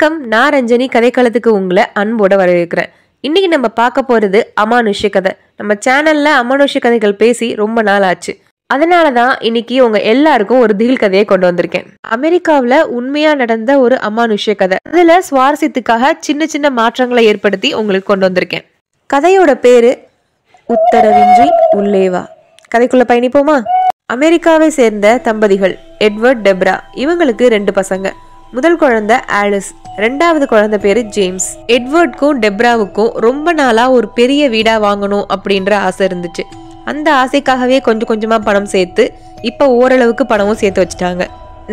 வணக்கம், நான் ரஞ்சனி. கதைக்களத்துக்கு உங்களை அன்போட வரவேற்கிறேன். இன்னைக்கு நம்ம பார்க்க போறது அமானுஷ்ய கதை. நம்ம சேனல்ல அமானுஷ்ய கதைகள் பேசி ரொம்ப நாள் ஆச்சு. அதனாலதான் இன்னைக்கு உங்க எல்லாருக்கும் ஒரு திகில் கதையை கொண்டு வந்திருக்கேன். அமெரிக்காவில உண்மையா நடந்த ஒரு அமானுஷ்ய கதை. அதுல சுவாரஸ்யத்துக்காக சின்ன சின்ன மாற்றங்களை ஏற்படுத்தி உங்களுக்கு கொண்டு வந்திருக்கேன். கதையோட பேரு உத்தரவின்றி உள்ளேவா. கதைக்குள்ள பயணிப்போமா? அமெரிக்காவை சேர்ந்த தம்பதிகள் எட்வர்ட், டெப்ரா. இவங்களுக்கு 2 பசங்க. முதல் குழந்தை ஆலிஸ், 2வது குழந்தை பேரு ஜேம்ஸ். எட்வர்டுக்கும் டெப்ராவுக்கும் ரொம்ப நாளா ஒரு பெரிய வீடா வாங்கணும் அப்படின்ற ஆசை இருந்துச்சு. அந்த ஆசைக்காகவே கொஞ்சம் கொஞ்சமா பணம் சேர்த்து இப்ப ஓரளவுக்கு பணமும் சேர்த்து வச்சுட்டாங்க.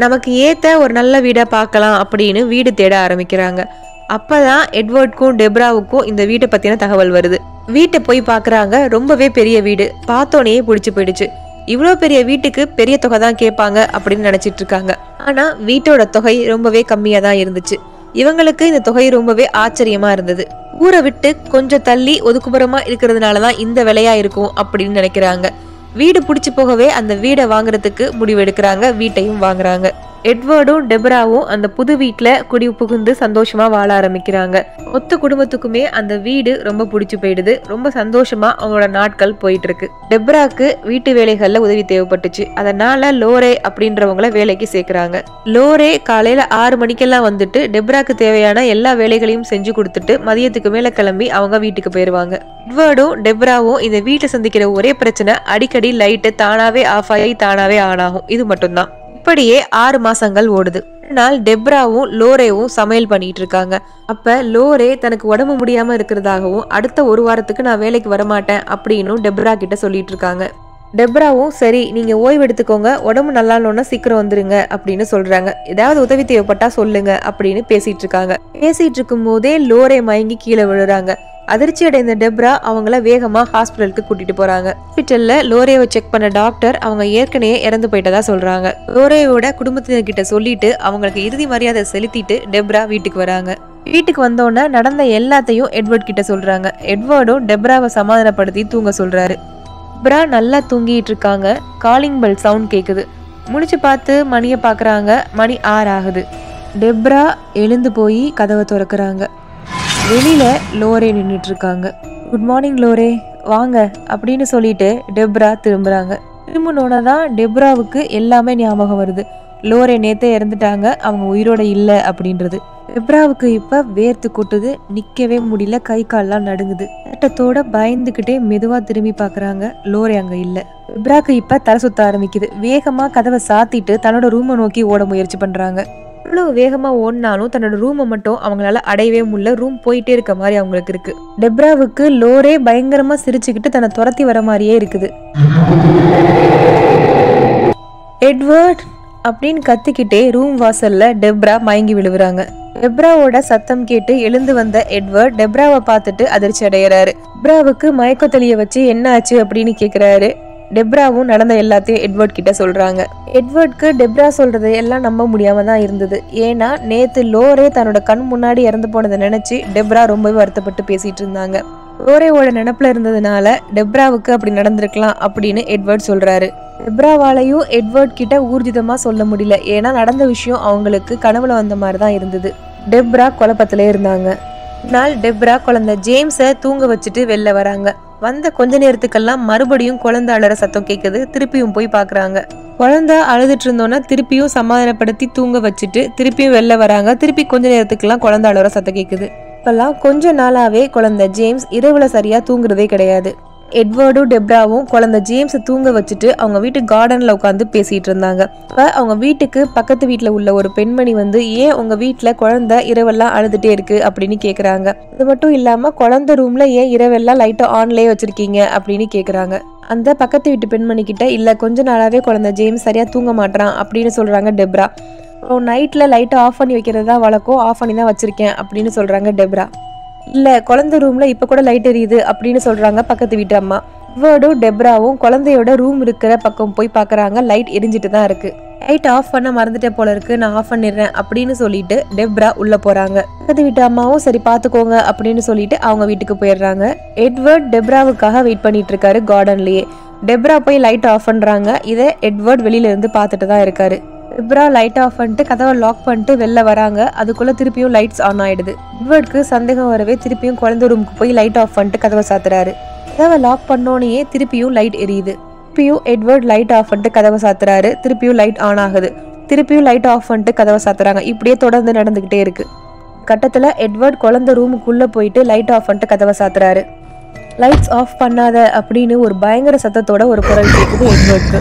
நமக்கு ஏத்த ஒரு நல்ல வீடா பார்க்கலாம் அப்படின்னு வீடு தேட ஆரம்பிக்கிறாங்க. அப்பதான் எட்வர்டுக்கும் டெப்ராவுக்கும் இந்த வீட்டை பத்தின தகவல் வருது. வீட்டை போய் பாக்குறாங்க. ரொம்பவே பெரிய வீடு. பார்த்தோன்னே பிடிச்சு போயிடுச்சு. இவ்வளோ பெரிய வீட்டுக்கு பெரிய தொகை தான் கேட்பாங்க அப்படின்னு நினைச்சிட்டு இருக்காங்க. ஆனா வீட்டோட தொகை ரொம்பவே கம்மியா தான் இருந்துச்சு. இவங்களுக்கு இந்த தொகை ரொம்பவே ஆச்சரியமா இருந்தது. ஊரை விட்டு கொஞ்சம் தள்ளி ஒதுக்குப்புறமா இருக்கிறதுனாலதான் இந்த விலையா இருக்கும் அப்படின்னு நினைக்கிறாங்க. வீடு பிடிச்சு போகவே அந்த வீடை வாங்குறதுக்கு முடிவெடுக்கிறாங்க. வீட்டையும் வாங்குறாங்க. எட்வர்டும் டெப்ராவும் அந்த புது வீட்டுல குடி புகுந்து சந்தோஷமா வாழ ஆரம்பிக்கிறாங்க. மொத்த குடும்பத்துக்குமே அந்த வீடு ரொம்ப பிடிச்சு போயிடுது. ரொம்ப சந்தோஷமா அவங்களோட நாட்கள் போயிட்டு இருக்கு. டெப்ராக்கு வீட்டு வேலைகள்ல உதவி தேவைப்பட்டுச்சு. அதனால லோரே அப்படின்றவங்கள வேலைக்கு சேர்க்கிறாங்க. லோரே காலையில 6 மணிக்கெல்லாம் வந்துட்டு டெப்ராக்கு தேவையான எல்லா வேலைகளையும் செஞ்சு கொடுத்துட்டு மதியத்துக்கு மேல கிளம்பி அவங்க வீட்டுக்கு போயிருவாங்க. எட்வர்டும் டெப்ராவும் இந்த வீட்டை சந்திக்கிற ஒரே பிரச்சனை, அடிக்கடி லைட்டு தானாவே ஆஃப் ஆகி தானாவே ஆன் ஆகும். இது மட்டும்தான். இப்படியே 6 மாசங்கள் ஓடுது. நாள் டெப்ராவும் லோரேவும் சமையல் பண்ணிட்டு இருக்காங்க. அப்ப லோரே தனக்கு உடம்பு முடியாம இருக்கிறதாகவும் அடுத்த 1 வாரத்துக்கு நான் வேலைக்கு வரமாட்டேன் அப்படின்னு டெப்ரா கிட்ட சொல்லிட்டு இருக்காங்க. டெப்ராவும் சரி, நீங்க ஓய்வு எடுத்துக்கோங்க, உடம்பு நல்லானோன்னா சீக்கிரம் வந்துருங்க அப்படின்னு சொல்றாங்க. ஏதாவது உதவி தேவைப்பட்டா சொல்லுங்க அப்படின்னு பேசிட்டு இருக்காங்க. பேசிட்டு இருக்கும் போதே லோரே மயங்கி கீழே விழுறாங்க. அதிர்ச்சி அடைந்த டெப்ரா அவங்கள வேகமா ஹாஸ்பிட்டலுக்கு கூட்டிட்டு போறாங்க. ஹாஸ்பிட்டல்ல லோரேவை செக் பண்ண டாக்டர் அவங்க ஏற்கனவே இறந்து போயிட்டதா சொல்றாங்க. லோரேவோட குடும்பத்தினர்கிட்ட சொல்லிட்டு அவங்களுக்கு இறுதி மரியாதை செலுத்திட்டு டெப்ரா வீட்டுக்கு வராங்க. வீட்டுக்கு வந்தோன்னா நடந்த எல்லாத்தையும் எட்வர்ட் கிட்ட சொல்றாங்க. எட்வர்டும் டெப்ராவை சமாதானப்படுத்தி தூங்க சொல்றாரு. டெப்ரா நல்லா தூங்கிட்டு இருக்காங்க. காலிங் பெல் சவுண்ட் கேக்குது. முடிச்சு பார்த்து மணியை பாக்குறாங்க. மணி 6 ஆகுது. டெப்ரா எழுந்து போய் கதவை திறக்கிறாங்க. வெளியில லோரே நின்றுட்டு இருக்காங்க. குட் மார்னிங் லோரே, வாங்க அப்படின்னு சொல்லிட்டு டெப்ரா திரும்புறாங்க. திரும்பினோடதான் டெப்ராவுக்கு எல்லாமே ஞாபகம் வருது. லோரே நேத்தே இறந்துட்டாங்க, அவங்க உயிரோட இல்லை அப்படின்றது. டெப்ராவுக்கு இப்ப வேர்த்து கொட்டுது. நிக்கவே முடியல, கை கால்லாம் நடுங்குது. சட்டத்தோட பயந்துகிட்டே மெதுவா திரும்பி பாக்குறாங்க. லோரே அங்க இல்ல. டெப்ராக்கு இப்ப தலை சுத்த ஆரம்பிக்குது. வேகமா கதவை சாத்திட்டு தன்னோட ரூமை நோக்கி ஓட முயற்சி பண்றாங்க. அவ்வளவு வேகமா ஓடினாலும் தன்னோட ரூமை மட்டும் அவங்களால அடையவே முடியல. ரூம் போயிட்டே இருக்க மாதிரி அவங்களுக்கு இருக்கு. டெப்ராவுக்கு லோரே பயங்கரமா சிரிச்சுக்கிட்டு தன்னை துரத்தி வர மாதிரியே இருக்குது. எட்வர்ட் அப்படின்னு கத்திக்கிட்டே ரூம் வாசல்ல டெப்ரா மயங்கி விழுவுறாங்க. டெப்ராவோட சத்தம் கேட்டு எழுந்து வந்த எட்வர்ட் டெப்ராவை பார்த்துட்டு அதிர்ச்சி அடைகிறாரு. டெப்ராவுக்கு மயக்க தெளிய வச்சு என்ன ஆச்சு அப்படின்னு கேக்குறாரு. டெப்ராவும் நடந்த எல்லாத்தையும் எட்வர்ட் கிட்ட சொல்றாங்க. எட்வர்ட்க்கு டெப்ரா சொல்றது எல்லாம் நம்ப முடியாம தான் இருந்தது. ஏன்னா நேத்து லோரே தன்னோட கண் முன்னாடி இறந்து போனதை நினைச்சு டெப்ரா ரொம்பவே வருத்தப்பட்டு பேசிட்டு இருந்தாங்க. லோரேவோட நினைப்புல இருந்ததுனால டெப்ராவுக்கு அப்படி நடந்திருக்கலாம் அப்படின்னு எட்வர்ட் சொல்றாரு. டெப்ராவாலையும் எட்வர்ட் கிட்ட ஊர்ஜிதமா சொல்ல முடியல. ஏன்னா நடந்த விஷயம் அவங்களுக்கு கனவுல வந்த மாதிரி தான் இருந்தது. டெப்ரா குழப்பத்திலே இருந்தாங்க. நாள் டெப்ரா குழந்தை ஜேம்ஸை தூங்க வச்சுட்டு வெளில வராங்க. வந்த கொஞ்ச நேரத்துக்கெல்லாம் மறுபடியும் குழந்தை அழற சத்தம் கேக்குது. திருப்பியும் போய் பாக்குறாங்க. குழந்தை அழுதுட்டு இருந்தோன்னா திருப்பியும் சமாதானப்படுத்தி தூங்க வச்சுட்டு திருப்பியும் வெளில வராங்க. திருப்பி கொஞ்ச நேரத்துக்கெல்லாம் குழந்தை அழற சத்தம் கேக்குது. இப்பெல்லாம் கொஞ்ச நாளாவே குழந்தை ஜேம்ஸ் இரவுல சரியா தூங்குறதே கிடையாது. எட்வர்டும் டெப்ராவும் குழந்தை ஜேம்ஸ் தூங்க வச்சுட்டு அவங்க வீட்டு கார்டன்ல உட்காந்து பேசிட்டு இருந்தாங்க. அப்ப அவங்க வீட்டுக்கு பக்கத்து வீட்டுல உள்ள ஒரு பெண்மணி வந்து, ஏன் உங்க வீட்டுல குழந்தை இரவெல்லாம் அழுதுட்டே இருக்கு அப்படின்னு கேக்குறாங்க. அது மட்டும் இல்லாம குழந்தை ரூம்ல ஏன் இரவெல்லாம் லைட்டை ஆன்லயே வச்சிருக்கீங்க அப்படின்னு கேக்குறாங்க. அந்த பக்கத்து வீட்டு பெண்மணி கிட்ட, இல்ல கொஞ்ச நாளாவே குழந்தை ஜேம்ஸ் சரியா தூங்க மாட்டான் அப்படின்னு சொல்றாங்க டெப்ரா. நைட்ல லைட்டை ஆஃப் பண்ணி வைக்கிறதா வழக்கம், ஆஃப் பண்ணி தான் வச்சிருக்கேன் அப்படின்னு சொல்றாங்க டெப்ரா. இல்ல குழந்தை ரூம்ல இப்ப கூட லைட் எரியுது அப்படின்னு சொல்றாங்க பக்கத்து வீட்டு அம்மா. எட்வர்டும் டெப்ராவும் குழந்தையோட ரூம் இருக்கிற பக்கம் போய் பாக்குறாங்க. லைட் எரிஞ்சிட்டு தான் இருக்கு. லைட் ஆஃப் பண்ண மறந்துட்டேன் போல இருக்கு, நான் ஆஃப் பண்ணிடுறேன் அப்படின்னு சொல்லிட்டு டெப்ரா உள்ள போறாங்க. பக்கத்து வீட்டு அம்மாவும் சரி பாத்துக்கோங்க அப்படின்னு சொல்லிட்டு அவங்க வீட்டுக்கு போயிடுறாங்க. எட்வர்ட் டெப்ராவுக்காக வெயிட் பண்ணிட்டு இருக்காரு கார்டன்லயே. டெப்ரா போய் லைட் ஆஃப் பண்றாங்க. இதை எட்வர்ட் வெளியில இருந்து பாத்துட்டு தான் இருக்காரு. டெப்ரா லைட் ஆஃப் பண்ணிட்டு கதவை லாக் பண்ணிட்டு வெளில வராங்க. அதுக்குள்ள திருப்பியும் லைட்ஸ் ஆன் ஆயிடுது. எட்வர்டுக்கு சந்தேகம் வரவே திருப்பியும் குழந்தை ரூமுக்கு போய் லைட் ஆஃப் பண்ணிட்டு கதவை சாத்துறாரு. கதவை லாக் பண்ணோனே திருப்பியும் லைட் எரியுது. திருப்பியும் எட்வர்ட் லைட் ஆஃப் பண்ணிட்டு கதவை சாத்துறாரு. திருப்பியும் லைட் ஆன் ஆகுது. திருப்பியும் லைட் ஆஃப் பண்ணிட்டு கதவை சாத்துறாங்க. இப்படியே தொடர்ந்து நடந்துகிட்டே இருக்கு. கட்டத்துல எட்வர்ட் குழந்தை ரூமுக்குள்ள போயிட்டு லைட் ஆஃப் பண்ணிட்டு கதவை சாத்துறாரு. லைட்ஸ் ஆஃப் பண்ணாத அப்படின்னு ஒரு பயங்கர சத்தத்தோட ஒரு குரல் கேக்குது எட்வர்டுக்கு.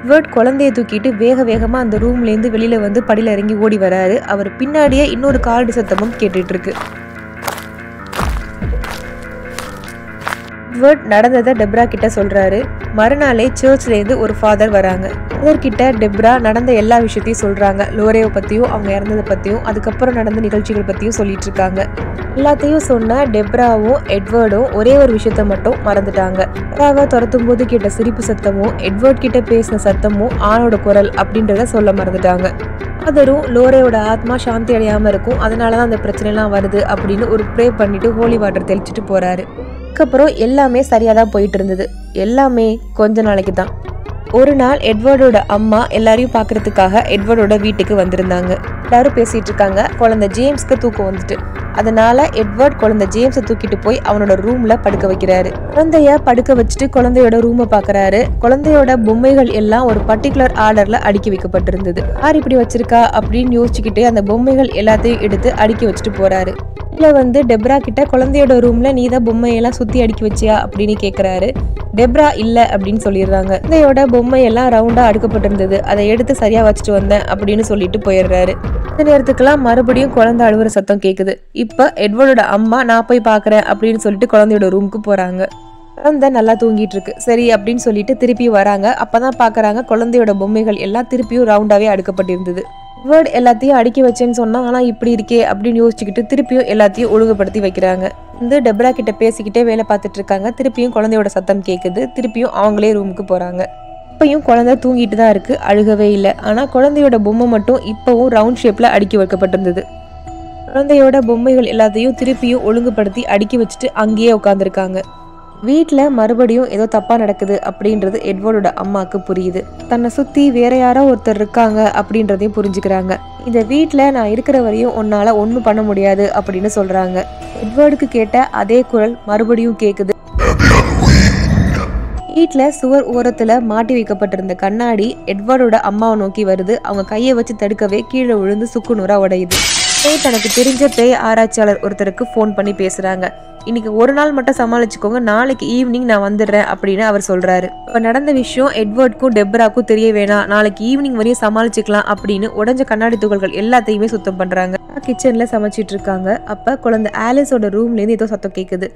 எட்வர்ட் குழந்தைய தூக்கிட்டு வேக வேகமா அந்த ரூம்ல இருந்து வெளியில வந்து படியில இறங்கி ஓடி வராரு. அவர் பின்னாடியே இன்னொரு காலடி சத்தமும் கேட்டுட்டு இருக்கு. எட்வர்ட் நடந்ததை டெப்ரா கிட்ட சொல்றாரு. மறுநாளே சர்ச்ல இருந்து ஒரு ஃபாதர் வராங்க. ஃபாதர் கிட்ட டெப்ரா நடந்த எல்லா விஷயத்தையும் சொல்றாங்க. லோரேவை பத்தியும் அவங்க இறந்ததை பத்தியும் அதுக்கப்புறம் நடந்த நிகழ்ச்சிகள் பத்தியும் சொல்லிட்டு இருக்காங்க. எல்லாத்தையும் சொன்ன டெப்ராவும் எட்வர்டும் ஒரே ஒரு விஷயத்த மட்டும் மறந்துட்டாங்க. டெப்ராவை துரத்தும் போது கேட்ட சிரிப்பு சத்தமும் எட்வர்ட் கிட்ட பேசின சத்தமும் ஆணோட குரல் அப்படின்றத சொல்ல மறந்துட்டாங்க. ஃபாதரும் லோரேவோட ஆத்மா சாந்தி அடையாம இருக்கும், அதனாலதான் அந்த பிரச்சனை எல்லாம் வருது அப்படின்னு ஒரு ப்ரே பண்ணிட்டு ஹோலி வாட்டர் தெளிச்சுட்டு போறாரு. அதுக்கப்புறம் எல்லாமே சரியாதான் போயிட்டு இருந்தது. எல்லாமே கொஞ்ச நாளைக்கு தான். ஒரு நாள் எட்வர்டோட அம்மா எல்லாரையும் பாக்குறதுக்காக எட்வர்டோட வீட்டுக்கு வந்திருந்தாங்க. எல்லாரும் பேசிட்டு இருக்காங்க. குழந்தை ஜேம்ஸ்க்கு தூக்கம் வந்துட்டு, அதனால எட்வர்ட் குழந்தை ஜேம்ஸை தூக்கிட்டு போய் அவனோட ரூம்ல படுக்க வைக்கிறாரு. குழந்தைய படுக்க வச்சுட்டு குழந்தையோட ரூமை பாக்குறாரு. குழந்தையோட பொம்மைகள் எல்லாம் ஒரு பர்டிகுலர் ஆர்டர்ல அடுக்கி வைக்கப்பட்டிருந்தது. யார் இப்படி வச்சிருக்கா அப்படின்னு யோசிச்சுக்கிட்டு அந்த பொம்மைகள் எல்லாத்தையும் எடுத்து அடுக்கி வச்சுட்டு போறாரு. இதுல வந்து டெப்ரா கிட்ட குழந்தையோட ரூம்ல நீதான் பொம்மையெல்லாம் சுத்தி அடுக்கி வச்சியா அப்படின்னு கேக்குறாரு. டெப்ரா இல்ல அப்படின்னு சொல்லிடுறாங்க. குழந்தையோட பொம்மையெல்லாம் ரவுண்டா அடுக்கப்பட்டிருந்தது, அதை எடுத்து சரியா வச்சுட்டு வந்தேன் அப்படின்னு சொல்லிட்டு போயிடுறாரு. இந்த நேரத்துக்கெல்லாம் மறுபடியும் குழந்தை அழுவுற சத்தம் கேக்குது. இப்ப எட்வர்டோட அம்மா நான் போய் பாக்குறேன் அப்படின்னு சொல்லிட்டு குழந்தையோட ரூமுக்கு போறாங்க. குழந்தை நல்லா தூங்கிட்டு இருக்கு. சரி அப்படின்னு சொல்லிட்டு திருப்பி வராங்க. அப்பதான் பாக்குறாங்க குழந்தையோட பொம்மைகள் எல்லாம் திருப்பியும் ரவுண்டாவே அடுக்கப்பட்டிருந்தது. எட்வர்ட் எல்லாத்தையும் அடுக்கி வச்சேன்னு சொன்னா, ஆனா இப்படி இருக்கே அப்படின்னு யோசிச்சுக்கிட்டு திருப்பியும் எல்லாத்தையும் ஒழுங்குபடுத்தி வைக்கிறாங்க. வந்து டெப்ரா கிட்ட பேசிக்கிட்டே வேலை பார்த்துட்டு இருக்காங்க. திருப்பியும் குழந்தையோட சத்தம் கேக்குது. திருப்பியும் அவங்களே ரூமுக்கு போறாங்க. இப்பயும் குழந்தை தூங்கிட்டு தான் இருக்கு, அழுகவே இல்லை. ஆனா குழந்தையோட பொம்மை மட்டும் இப்பவும் ரவுண்ட் ஷேப்ல அடுக்கி வைக்கப்பட்டிருந்தது. குழந்தையோட பொம்மைகள் எல்லாத்தையும் திருப்பியும் ஒழுங்குபடுத்தி அடுக்கி வச்சுட்டு அங்கேயே உட்காந்துருக்காங்க. வீட்டில் மறுபடியும் ஏதோ தப்பா நடக்குது அப்படின்றது எட்வர்டோட அம்மாவுக்கு புரியுது. தன்னை சுத்தி வேற யாரோ ஒருத்தர் இருக்காங்க அப்படின்றதையும் புரிஞ்சுக்கிறாங்க. இந்த வீட்டில் நான் இருக்கிற வரையும் உன்னால ஒன்றும் பண்ண முடியாது அப்படின்னு சொல்றாங்க. எட்வர்டுக்கு கேட்ட அதே குரல் மறுபடியும் கேக்குது. வீட்டுல சுவர் ஓரத்துல மாட்டி வைக்கப்பட்டிருந்த கண்ணாடி எட்வர்டோட அம்மாவை நோக்கி வருது. அவங்க கையை வச்சு தடுக்கவே கீழே விழுந்து சுக்குநூறா உடையுது. தனக்கு தெரிஞ்ச பேய் ஆராய்ச்சியாளர் ஒருத்தருக்கு போன் பண்ணி பேசுறாங்க. இன்னைக்கு ஒரு நாள் மட்டும் சமாளிச்சுக்கோங்க, நாளைக்கு ஈவினிங் நான் வந்துடுறேன் அப்படின்னு அவர் சொல்றாரு. இப்ப நடந்த விஷயம் எட்வர்டுக்கும் டெப்ராக்கும் தெரிய வேணாம், நாளைக்கு ஈவினிங் வரையும் சமாளிச்சுக்கலாம் அப்படின்னு உடஞ்ச கண்ணாடி துகள்கள் எல்லாத்தையுமே சுத்தம் பண்றாங்க. கிச்சன்ல சமைச்சிட்டு இருக்காங்க. அப்ப குழந்தை ஆலிஸோட ரூம்ல இருந்து ஏதோ சத்தம் கேக்குது.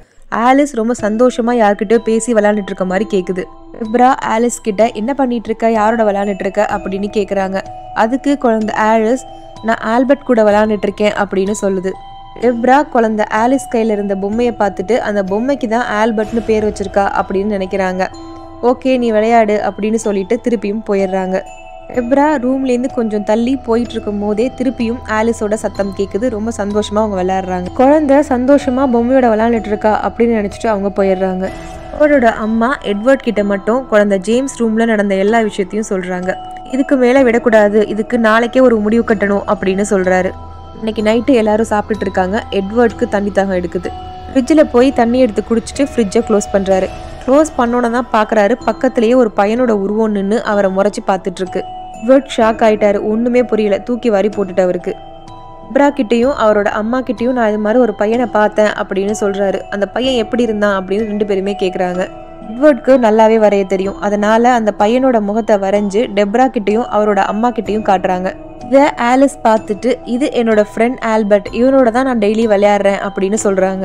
ஆலிஸ் ரொம்ப சந்தோஷமா யார்கிட்டயோ பேசி விளையாண்டுட்டு இருக்க மாதிரி கேக்குது. டெப்ரா ஆலிஸ் கிட்ட என்ன பண்ணிட்டு இருக்க, யாரோட விளையாண்டுட்டு இருக்க அப்படின்னு கேக்குறாங்க. அதுக்கு குழந்தை ஆலிஸ் நான் ஆல்பர்ட் கூட விளையாண்டுட்டு இருக்கேன் அப்படின்னு சொல்லுது. டெப்ரா குழந்தை ஆலிஸ் கையில இருந்த பொம்மையை பார்த்துட்டு அந்த பொம்மைக்கு தான் ஆல்பர்ட்னு பேர் வச்சிருக்கா அப்படின்னு நினைக்கிறாங்க. ஓகே நீ விளையாடு அப்படின்னு சொல்லிட்டு திருப்பியும் போயிடுறாங்க. டெப்ரா ரூம்ல இருந்து கொஞ்சம் தள்ளி போயிட்டு இருக்கும் போதே திருப்பியும் ஆலிஸோட சத்தம் கேக்குது. ரொம்ப சந்தோஷமா அவங்க விளையாடுறாங்க. குழந்தை சந்தோஷமா பொம்மையோட விளையாண்டுட்டு இருக்கா அப்படின்னு நினைச்சிட்டு அவங்க போயிடுறாங்க. அவரோட அம்மா எட்வர்ட் கிட்ட மட்டும் குழந்தை ஜேம்ஸ் ரூம்ல நடந்த எல்லா விஷயத்தையும் சொல்றாங்க. இதுக்கு மேல விடக்கூடாது, இதுக்கு நாளைக்கே ஒரு முடிவு கட்டணும் அப்படின்னு சொல்றாரு. இன்னைக்கு நைட்டு எல்லாரும் சாப்பிட்டுட்டு இருக்காங்க. எட்வர்டுக்கு தண்ணி தாகம் எடுக்குது. ஃப்ரிட்ஜில் போய் தண்ணி எடுத்து குடிச்சிட்டு ஃப்ரிட்ஜை க்ளோஸ் பண்றாரு. க்ளோஸ் பண்ணோன்னு தான் பாக்குறாரு பக்கத்திலேயே ஒரு பையனோட உருவம் நின்று அவரை முறைச்சு பார்த்துட்டு இருக்கு. எட்வர்ட் ஷாக் ஆயிட்டாரு. ஒண்ணுமே புரியல. தூக்கி வாரி போட்டுட்டு அவருக்கு. டெப்ரா கிட்டையும் அவரோட அம்மா கிட்டையும் நான் இது மாதிரி ஒரு பையனை பார்த்தேன் அப்படின்னு சொல்றாரு. அந்த பையன் எப்படி இருந்தான் அப்படின்னு ரெண்டு பேருமே கேக்குறாங்க. எட்வர்டுக்கு நல்லாவே வரைய தெரியும். அதனால அந்த பையனோட முகத்தை வரைஞ்சு டெப்ரா கிட்டையும் அவரோட அம்மா கிட்டையும் காட்டுறாங்க. இதை ஆலிஸ் பார்த்துட்டு இது என்னோட ஃப்ரெண்ட் ஆல்பர்ட், இவனோட தான் நான் டெய்லி விளையாடுறேன் அப்படின்னு சொல்றாங்க.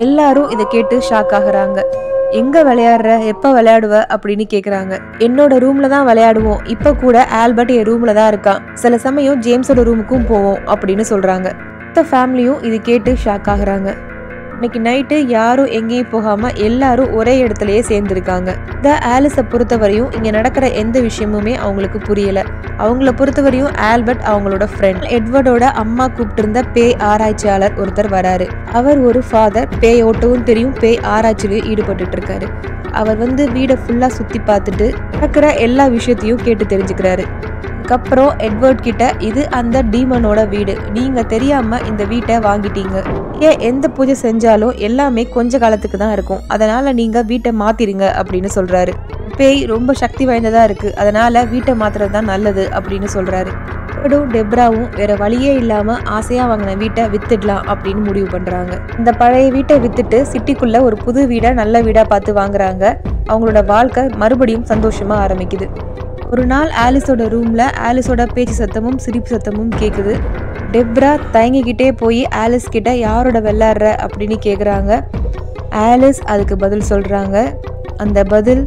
எல்லாரும் இதை கேட்டு ஷாக் ஆகுறாங்க. எங்க விளையாடுற, எப்ப விளையாடுவ அப்படின்னு கேக்குறாங்க. என்னோட ரூம்ல தான் விளையாடுவோம், இப்ப கூட ஆல்பர்ட் என் ரூம்ல தான் இருக்கான், சில சமயம் ஜேம்ஸோட ரூமுக்கும் போவோம் அப்படின்னு சொல்றாங்க. மொத்த ஃபேமிலியும் இது கேட்டு ஷாக் ஆகுறாங்க. இன்னைக்கு நைட்டு யாரும் எங்கேயும் போகாம எல்லாரும் ஒரே இடத்துலயே சேர்ந்துருக்காங்க. இந்த ஆலிஸை பொறுத்தவரையும் இங்க நடக்கிற எந்த விஷயமுமே அவங்களுக்கு புரியல. அவங்கள பொறுத்தவரையும் ஆல்பர்ட் அவங்களோட ஃப்ரெண்ட். எட்வர்டோட அம்மா கூப்பிட்டு இருந்த பேய் ஆராய்ச்சியாளர் ஒருத்தர் வராரு. அவர் ஒரு ஃபாதர், பேய் ஓட்டவும் தெரியும், பேய் ஆராய்ச்சியிலையும் ஈடுபட்டு இருக்காரு. அவர் வீடை ஃபுல்லா சுத்தி பார்த்துட்டு நடக்கிற எல்லா விஷயத்தையும் கேட்டு தெரிஞ்சுக்கிறாரு. அதுக்கப்புறம் எட்வர்ட் கிட்ட, இது அந்த டீமனோட வீடு, நீங்க தெரியாம இந்த வீட்டை வாங்கிட்டீங்க, எந்த பூஜை செஞ்சாலும் எல்லாமே கொஞ்ச காலத்துக்கு தான் இருக்கும், அதனால நீங்க வீட்டை மாத்திருங்க அப்படின்னு சொல்றாரு. பேய் ரொம்ப சக்தி வாய்ந்ததா இருக்கு, அதனால வீட்டை மாத்துறது தான் நல்லது அப்படின்னு சொல்றாரு. டெப்ராவும் வேற வழியே இல்லாம ஆசையா வாங்கின வீட்டை வித்துடலாம் அப்படின்னு முடிவு பண்றாங்க. இந்த பழைய வீட்டை வித்துட்டு சிட்டிக்குள்ள ஒரு புது வீடா நல்ல வீடா பார்த்து வாங்குறாங்க. அவங்களோட வாழ்க்கை மறுபடியும் சந்தோஷமா ஆரம்பிக்குது. ஒரு நாள் ஆலிஸோட ரூம்ல ஆலிஸோட பேச்சு சத்தமும் சிரிப்பு சத்தமும் கேக்குது. டெப்ரா தயங்கிக்கிட்டே போய் ஆலிஸ் கிட்ட யாரோட விளையாடுற அப்படின்னு கேக்குறாங்க. ஆலிஸ் அதுக்கு பதில் சொல்றாங்க. அந்த பதில்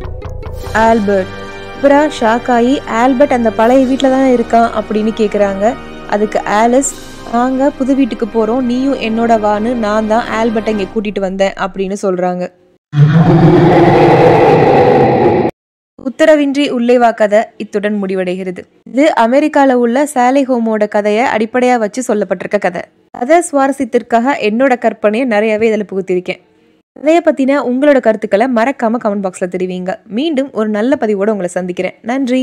ஆல்பர்ட். டெப்ரா ஷாக் ஆகி, ஆல்பர்ட் அந்த பழைய வீட்டில் தானே இருக்கான் அப்படின்னு கேட்குறாங்க. அதுக்கு ஆலிஸ், நாங்கள் புது வீட்டுக்கு போகிறோம், நீயும் என்னோட வான்னு நான் தான் ஆல்பர்ட்டை இங்கே கூட்டிகிட்டு வந்தேன் அப்படின்னு சொல்கிறாங்க. உத்தரவின்றி உள்ளே வா கதை இத்துடன் முடிவடைகிறது. இது அமெரிக்காவில் உள்ள சாலி ஹோமோட கதையை அடிப்படையாக வச்சு சொல்லப்பட்டிருக்க கதை. அதை சுவாரஸ்யத்திற்காக என்னோட கற்பனையை நிறையவே இதில் புகுத்திருக்கேன். கதையை பற்றின உங்களோட கருத்துக்களை மறக்காம கமெண்ட் பாக்ஸில் தெரிவிங்க. மீண்டும் ஒரு நல்ல பதிவோடு உங்களை சந்திக்கிறேன். நன்றி.